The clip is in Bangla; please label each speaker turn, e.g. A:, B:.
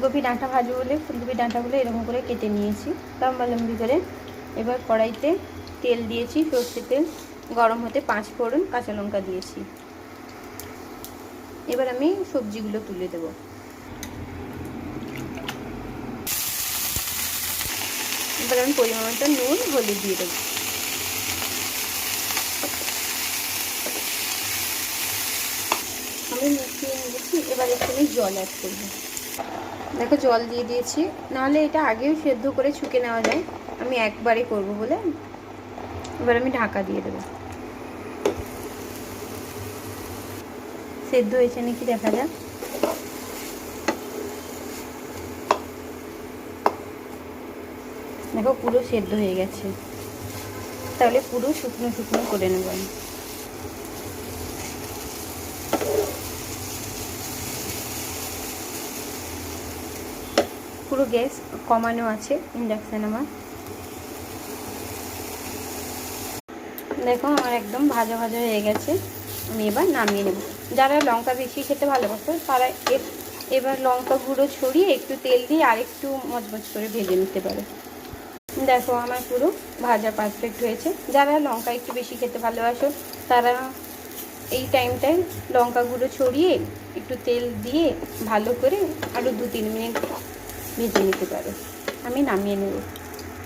A: ফুলকপি ডাঁটা ভাজবো বলে ফুলকপি ডাঁটাগুলো এরকম করে কেটে নিয়েছি লম্বা লম্বি করে। এবার কড়াইতে তেল দিয়েছি, সর্ষের তেল গরম হতে 5 ফোড়ন কাঁচা লঙ্কা দিয়েছি। এবার আমি সবজিগুলো তুলে দেবো। এবার আমি পরিমাণ মতো নুন হলুদ দিয়ে দেবো। আমি মিশিয়ে নিয়েছি। এবার এখানে জল অ্যাড করবো। দেখো জল দিয়ে দিয়েছি, নাহলে এটা আগেও সেদ্ধ করে ছুঁকে নেওয়া যায়, আমি একবারে করব বলে। এবার আমি ঢাকা দিয়ে দেবো। সেদ্ধ হয়েছে নাকি দেখা যাক। দেখো পুরো সেদ্ধ হয়ে গেছে। তাহলে পুরো শুকনো শুকনো করে নেব আমি। পুরো গ্যাস কমানো আছে ইন্ডাকশান আমার। দেখো আমার একদম ভাজা ভাজা হয়ে গেছে। আমি এবার নামিয়ে নেব। যারা লঙ্কা বেশি খেতে ভালোবাসে তারা এবার লঙ্কা গুঁড়ো ছড়িয়ে একটু তেল দিয়ে আরেকটু মচমচ করে ভেজে নিতে পারে। দেখো আমার পুরো ভাজা পারফেক্ট হয়েছে। যারা লঙ্কা একটু বেশি খেতে ভালোবাসো তারা এই টাইমটায় লঙ্কা গুঁড়ো ছড়িয়ে একটু তেল দিয়ে ভালো করে আরও 2-3 মিনিট ভেজে নিতে পারো। আমি নামিয়ে নেব।